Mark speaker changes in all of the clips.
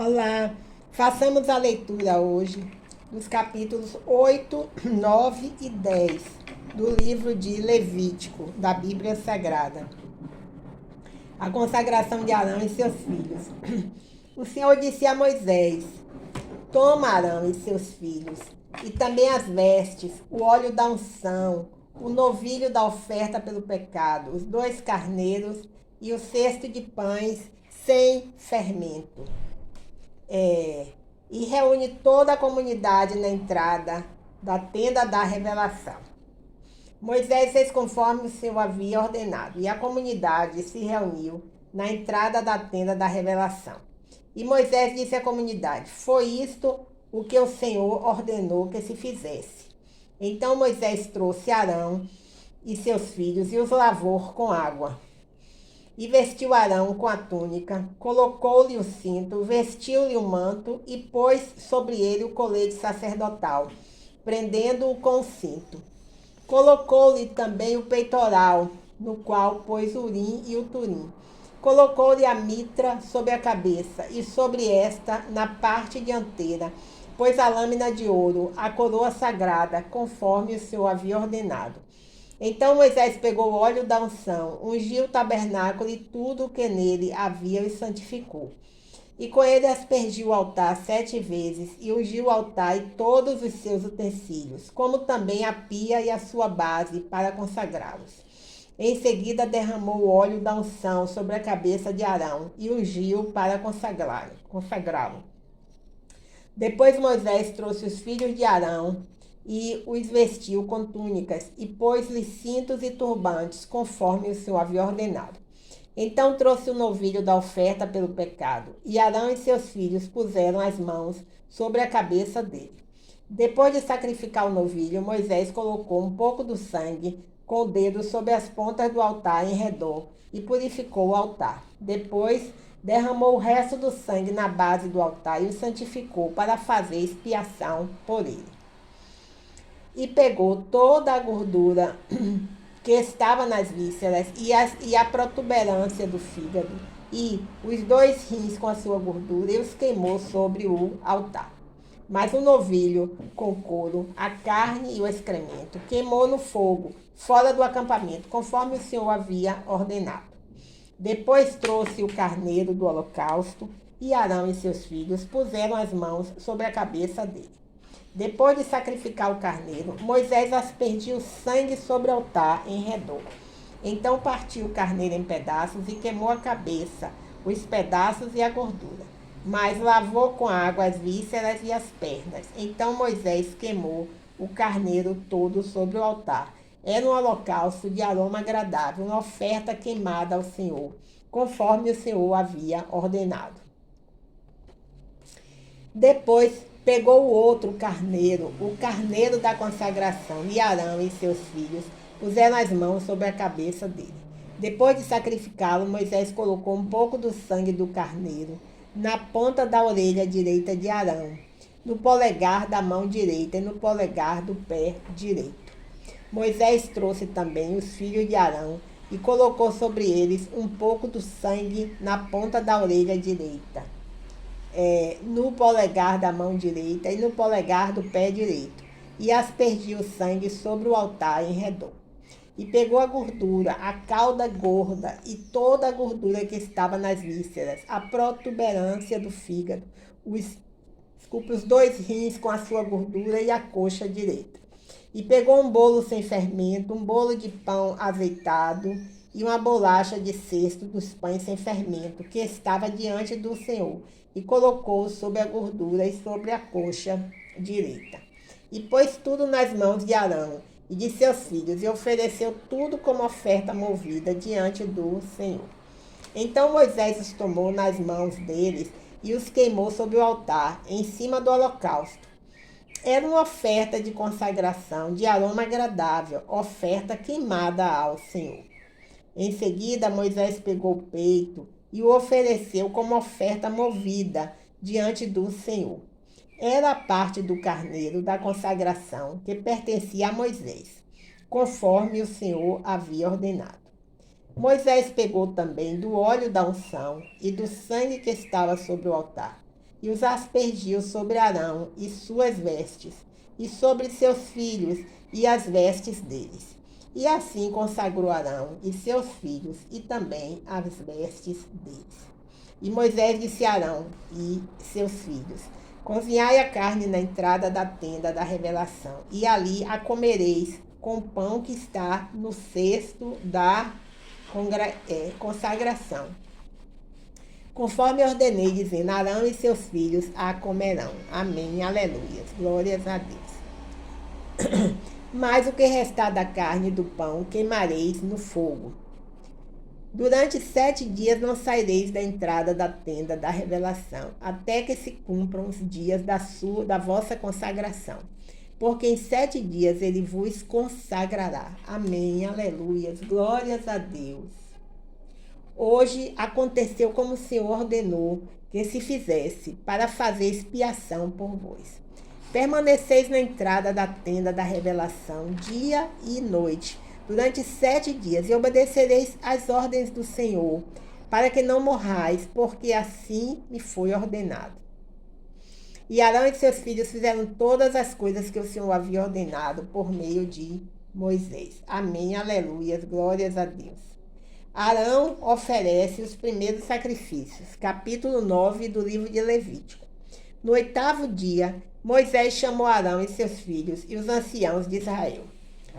Speaker 1: Olá, façamos a leitura hoje dos capítulos 8, 9 e 10 do livro de Levítico, da Bíblia Sagrada. A consagração de Arão e seus filhos. O Senhor disse a Moisés: Toma Arão e seus filhos, e também as vestes, o óleo da unção, o novilho da oferta pelo pecado, os 2 carneiros e o cesto de pães sem fermento. E reúne toda a comunidade na entrada da tenda da revelação. Moisés fez conforme o Senhor havia ordenado, e a comunidade se reuniu na entrada da tenda da revelação. E Moisés disse à comunidade: Foi isto o que o Senhor ordenou que se fizesse. Então Moisés trouxe Arão e seus filhos e os lavou com água. E vestiu Arão com a túnica, colocou-lhe o cinto, vestiu-lhe o manto e pôs sobre ele o colete sacerdotal, prendendo-o com o cinto. Colocou-lhe também o peitoral, no qual pôs o urim e o turim. Colocou-lhe a mitra sobre a cabeça e sobre esta, na parte dianteira, pôs a lâmina de ouro, a coroa sagrada, conforme o Senhor havia ordenado. Então Moisés pegou o óleo da unção, ungiu o tabernáculo e tudo o que nele havia e santificou. E com ele aspergiu o altar 7 vezes, e ungiu o altar e todos os seus utensílios, como também a pia e a sua base, para consagrá-los. Em seguida derramou o óleo da unção sobre a cabeça de Arão, e ungiu para consagrá-lo. Depois Moisés trouxe os filhos de Arão, e os vestiu com túnicas, e pôs-lhes cintos e turbantes, conforme o Senhor havia ordenado. Então trouxe o novilho da oferta pelo pecado, e Arão e seus filhos puseram as mãos sobre a cabeça dele. Depois de sacrificar o novilho, Moisés colocou um pouco do sangue com o dedo sobre as pontas do altar em redor, e purificou o altar. Depois derramou o resto do sangue na base do altar e o santificou para fazer expiação por ele. E pegou toda a gordura que estava nas vísceras e a protuberância do fígado e os 2 rins com a sua gordura e os queimou sobre o altar. Mas o novilho com couro, a carne e o excremento queimou no fogo, fora do acampamento, conforme o Senhor havia ordenado. Depois trouxe o carneiro do holocausto e Arão e seus filhos puseram as mãos sobre a cabeça dele. Depois de sacrificar o carneiro, Moisés aspergiu sangue sobre o altar em redor. Então partiu o carneiro em pedaços e queimou a cabeça, os pedaços e a gordura. Mas lavou com água as vísceras e as pernas. Então Moisés queimou o carneiro todo sobre o altar. Era um holocausto de aroma agradável, uma oferta queimada ao Senhor, conforme o Senhor havia ordenado. Depois pegou o outro carneiro, o carneiro da consagração, e Arão e seus filhos puseram as mãos sobre a cabeça dele. Depois de sacrificá-lo, Moisés colocou um pouco do sangue do carneiro na ponta da orelha direita de Arão, no polegar da mão direita e no polegar do pé direito. Moisés trouxe também os filhos de Arão e colocou sobre eles um pouco do sangue na ponta da orelha direita, no polegar da mão direita e no polegar do pé direito, e aspergiu o sangue sobre o altar em redor. E pegou a gordura, a cauda gorda e toda a gordura que estava nas vísceras, a protuberância do fígado, os 2 rins com a sua gordura e a coxa direita. E pegou um bolo sem fermento, um bolo de pão azeitado e uma bolacha de cesto dos pães sem fermento, que estava diante do Senhor, e colocou sobre a gordura e sobre a coxa direita. E pôs tudo nas mãos de Arão e de seus filhos, e ofereceu tudo como oferta movida diante do Senhor. Então Moisés os tomou nas mãos deles e os queimou sobre o altar, em cima do holocausto. Era uma oferta de consagração, de aroma agradável, oferta queimada ao Senhor. Em seguida, Moisés pegou o peito e o ofereceu como oferta movida diante do Senhor. Era a parte do carneiro da consagração que pertencia a Moisés, conforme o Senhor havia ordenado. Moisés pegou também do óleo da unção e do sangue que estava sobre o altar. e os aspergiu sobre Arão e suas vestes, e sobre seus filhos e as vestes deles. E assim consagrou Arão e seus filhos e também as vestes deles. E Moisés disse a Arão e seus filhos: cozinhai a carne na entrada da tenda da revelação, e ali a comereis com o pão que está no cesto da consagração. Conforme ordenei, dizendo: Arão e seus filhos a comerão. Amém. Aleluia. Glórias a Deus. Mas o que restar da carne e do pão queimareis no fogo. Durante 7 dias não saireis da entrada da tenda da revelação, até que se cumpram os dias da vossa consagração. Porque em 7 dias ele vos consagrará. Amém. Aleluia. Glórias a Deus. Hoje aconteceu como o Senhor ordenou que se fizesse, para fazer expiação por vós. Permaneceis na entrada da tenda da revelação, dia e noite, durante 7 dias, e obedecereis às ordens do Senhor, para que não morrais, porque assim me foi ordenado. E Arão e seus filhos fizeram todas as coisas que o Senhor havia ordenado por meio de Moisés. Amém, aleluia, glórias a Deus. Arão oferece os primeiros sacrifícios. Capítulo 9 do livro de Levítico. No 8º dia, Moisés chamou Arão e seus filhos e os anciãos de Israel.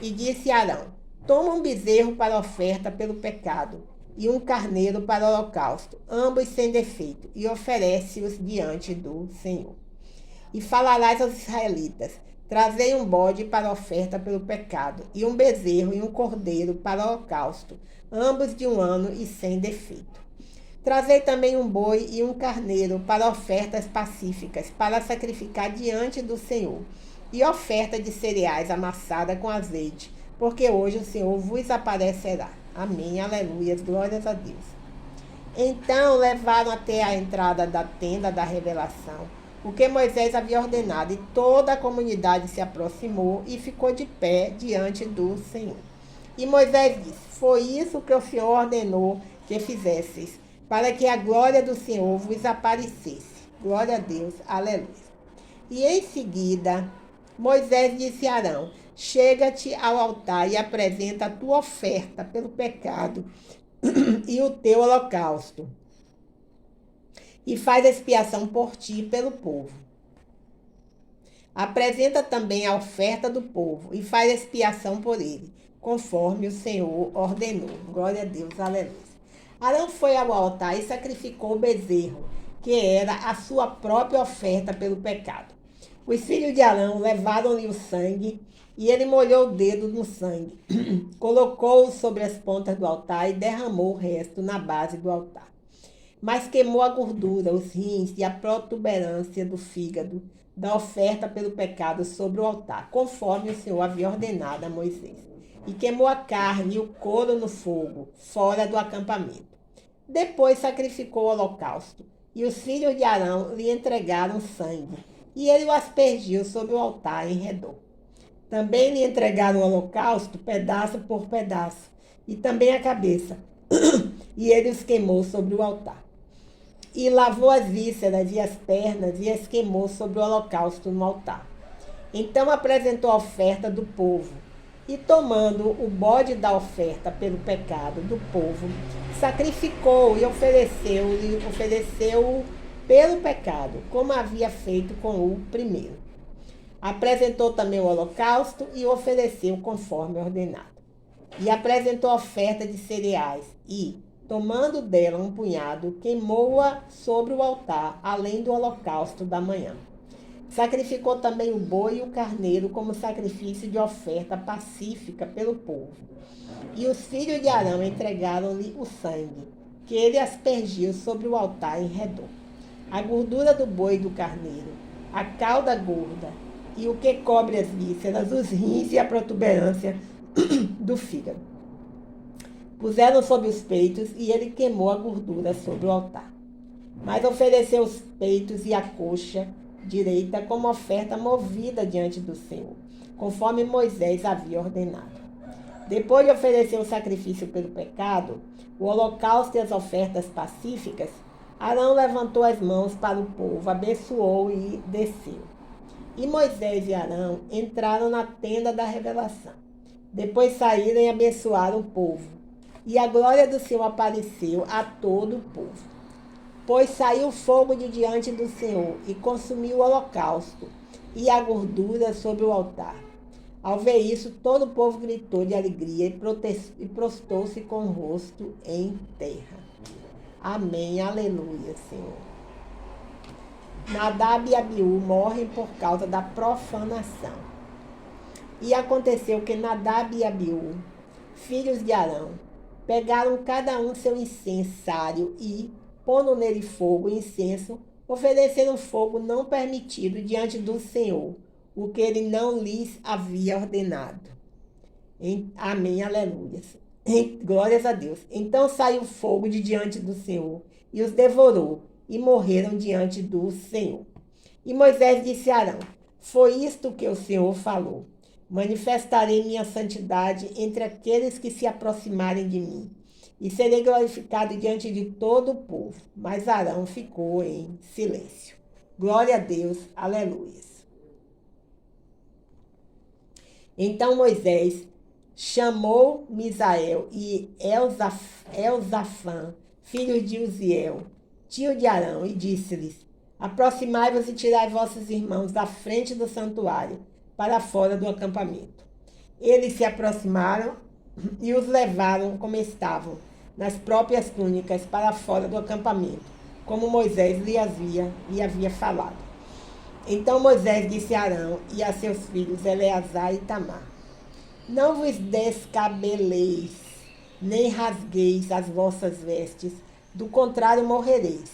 Speaker 1: E disse a Arão: toma um bezerro para oferta pelo pecado e um carneiro para o holocausto, ambos sem defeito, e oferece-os diante do Senhor. E falarás aos israelitas: trazei um bode para oferta pelo pecado, e um bezerro e um cordeiro para o holocausto, ambos de 1 ano e sem defeito. Trazei também um boi e um carneiro para ofertas pacíficas, para sacrificar diante do Senhor, e oferta de cereais amassada com azeite, porque hoje o Senhor vos aparecerá. Amém, aleluia, glórias a Deus. Então levaram até a entrada da tenda da revelação o que Moisés havia ordenado, e toda a comunidade se aproximou e ficou de pé diante do Senhor. E Moisés disse: foi isso que o Senhor ordenou que fizesseis, para que a glória do Senhor vos aparecesse. Glória a Deus, aleluia. E em seguida, Moisés disse a Arão: chega-te ao altar e apresenta a tua oferta pelo pecado e o teu holocausto, e faz expiação por ti e pelo povo. Apresenta também a oferta do povo e faz expiação por ele, conforme o Senhor ordenou. Glória a Deus, aleluia. Arão foi ao altar e sacrificou o bezerro, que era a sua própria oferta pelo pecado. Os filhos de Arão levaram-lhe o sangue, e ele molhou o dedo no sangue, colocou-o sobre as pontas do altar e derramou o resto na base do altar. Mas queimou a gordura, os rins e a protuberância do fígado da oferta pelo pecado sobre o altar, conforme o Senhor havia ordenado a Moisés. E queimou a carne e o couro no fogo, fora do acampamento. Depois sacrificou o holocausto, e os filhos de Arão lhe entregaram sangue, e ele o aspergiu sobre o altar em redor. Também lhe entregaram o holocausto, pedaço por pedaço, e também a cabeça, e ele os queimou sobre o altar. E lavou as vísceras e as pernas e as queimou sobre o holocausto no altar. Então apresentou a oferta do povo, e tomando o bode da oferta pelo pecado do povo, sacrificou e ofereceu pelo pecado, como havia feito com o primeiro. Apresentou também o holocausto e o ofereceu conforme ordenado. E apresentou a oferta de cereais e, tomando dela um punhado, queimou-a sobre o altar, além do holocausto da manhã. Sacrificou também o boi e o carneiro como sacrifício de oferta pacífica pelo povo. E os filhos de Arão entregaram-lhe o sangue, que ele aspergiu sobre o altar em redor. A gordura do boi e do carneiro, a cauda gorda, e o que cobre as vísceras, os rins e a protuberância do fígado. Puseram sobre os peitos, e ele queimou a gordura sobre o altar. Mas ofereceu os peitos e a coxa direita como oferta movida diante do Senhor, conforme Moisés havia ordenado. Depois de oferecer o sacrifício pelo pecado, o holocausto e as ofertas pacíficas, Arão levantou as mãos para o povo, abençoou e desceu. E Moisés e Arão entraram na tenda da revelação. Depois saíram e abençoaram o povo. E a glória do Senhor apareceu a todo o povo. Pois saiu fogo de diante do Senhor e consumiu o holocausto e a gordura sobre o altar. Ao ver isso, todo o povo gritou de alegria e prostrou-se com o rosto em terra. Amém, aleluia, Senhor. Nadab e Abiú morrem por causa da profanação. E aconteceu que Nadab e Abiú, filhos de Arão, pegaram cada um seu incensário e, pondo nele fogo e incenso, ofereceram fogo não permitido diante do Senhor, o que ele não lhes havia ordenado. Amém, aleluia. Glórias a Deus. Então saiu fogo de diante do Senhor e os devorou, e morreram diante do Senhor. E Moisés disse a Arão: foi isto que o Senhor falou: manifestarei minha santidade entre aqueles que se aproximarem de mim, e serei glorificado diante de todo o povo. Mas Arão ficou em silêncio. Glória a Deus, aleluia. Então Moisés chamou Misael e Elzafã, filhos de Uziel, tio de Arão, e disse-lhes: aproximai-vos e tirai vossos irmãos da frente do santuário, para fora do acampamento. Eles se aproximaram e os levaram como estavam, nas próprias túnicas, para fora do acampamento, como Moisés lhe havia falado. Então Moisés disse a Arão e a seus filhos Eleazar e Itamar: não vos descabeleis, nem rasgueis as vossas vestes, do contrário morrereis,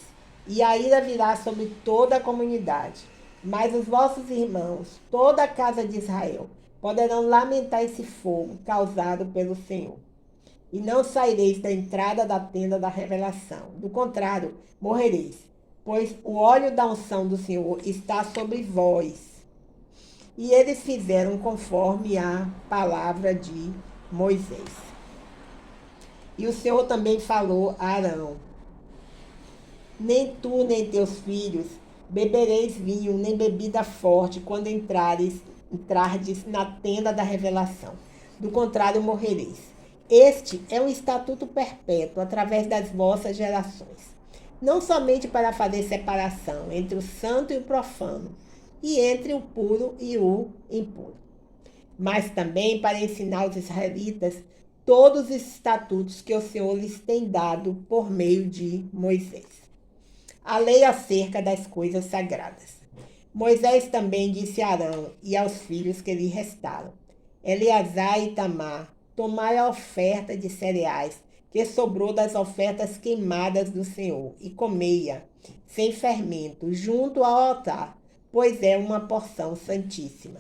Speaker 1: e a ira virá sobre toda a comunidade. Mas os vossos irmãos, toda a casa de Israel, poderão lamentar esse fogo causado pelo Senhor. E não saireis da entrada da tenda da revelação, do contrário, morrereis, pois o óleo da unção do Senhor está sobre vós. E eles fizeram conforme a palavra de Moisés. E o Senhor também falou a Arão: nem tu, nem teus filhos bebereis vinho, nem bebida forte, quando entrardes na tenda da revelação. Do contrário, morrereis. Este é um estatuto perpétuo através das vossas gerações, não somente para fazer separação entre o santo e o profano, e entre o puro e o impuro, mas também para ensinar aos israelitas todos os estatutos que o Senhor lhes tem dado por meio de Moisés. A lei acerca das coisas sagradas. Moisés também disse a Arão e aos filhos que lhe restaram: Eleazar e Itamar, tomai a oferta de cereais que sobrou das ofertas queimadas do Senhor, e comei-a sem fermento, junto ao altar, pois é uma porção santíssima.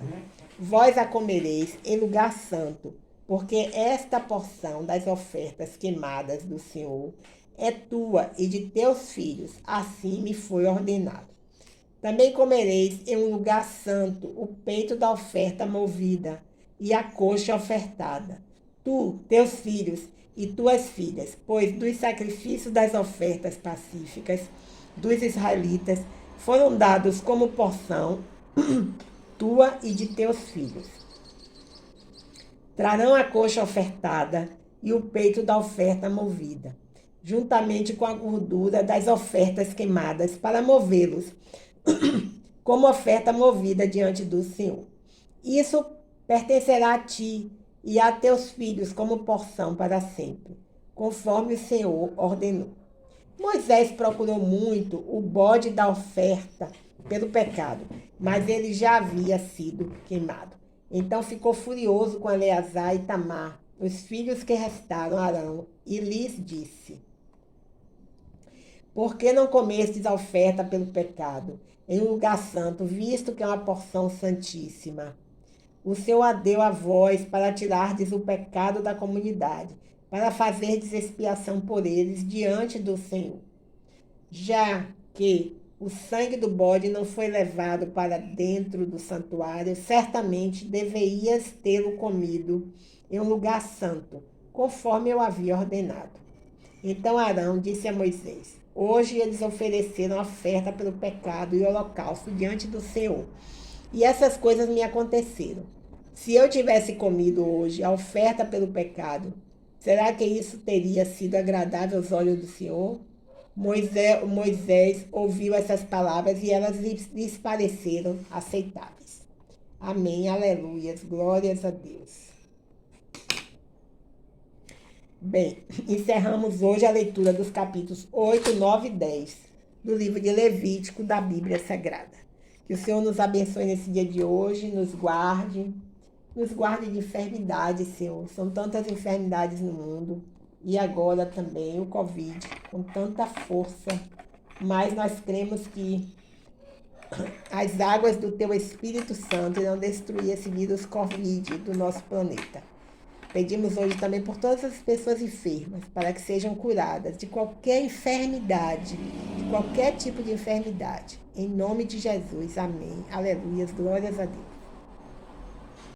Speaker 1: Vós a comereis em lugar santo, porque esta porção das ofertas queimadas do Senhor é tua e de teus filhos, assim me foi ordenado. Também comereis em um lugar santo o peito da oferta movida e a coxa ofertada, tu, teus filhos e tuas filhas, pois dos sacrifícios das ofertas pacíficas dos israelitas foram dados como porção tua e de teus filhos. Trarão a coxa ofertada e o peito da oferta movida, juntamente com a gordura das ofertas queimadas, para movê-los como oferta movida diante do Senhor. Isso pertencerá a ti e a teus filhos como porção para sempre, conforme o Senhor ordenou. Moisés procurou muito o bode da oferta pelo pecado, mas ele já havia sido queimado. Então ficou furioso com Eleazar e Itamar, os filhos que restaram a Arão, e lhes disse: por que não comestes a oferta pelo pecado em um lugar santo, visto que é uma porção santíssima? O Senhor a deu a vós para tirardes o pecado da comunidade, para fazerdes expiação por eles diante do Senhor. Já que o sangue do bode não foi levado para dentro do santuário, certamente deverias tê-lo comido em um lugar santo, conforme eu havia ordenado. Então Arão disse a Moisés: Hoje eles ofereceram oferta pelo pecado e holocausto diante do Senhor. E essas coisas me aconteceram. Se eu tivesse comido hoje a oferta pelo pecado, será que isso teria sido agradável aos olhos do Senhor? Moisés ouviu essas palavras e elas lhes pareceram aceitáveis. Amém, aleluias, glórias a Deus. Bem, encerramos hoje a leitura dos capítulos 8, 9 e 10 do livro de Levítico da Bíblia Sagrada. Que o Senhor nos abençoe nesse dia de hoje, nos guarde de enfermidades, Senhor. São tantas enfermidades no mundo e agora também o Covid, com tanta força, mas nós cremos que as águas do Teu Espírito Santo irão destruir esse vírus Covid do nosso planeta. Pedimos hoje também por todas as pessoas enfermas, para que sejam curadas de qualquer enfermidade, de qualquer tipo de enfermidade. Em nome de Jesus, amém. Aleluias, glórias a Deus.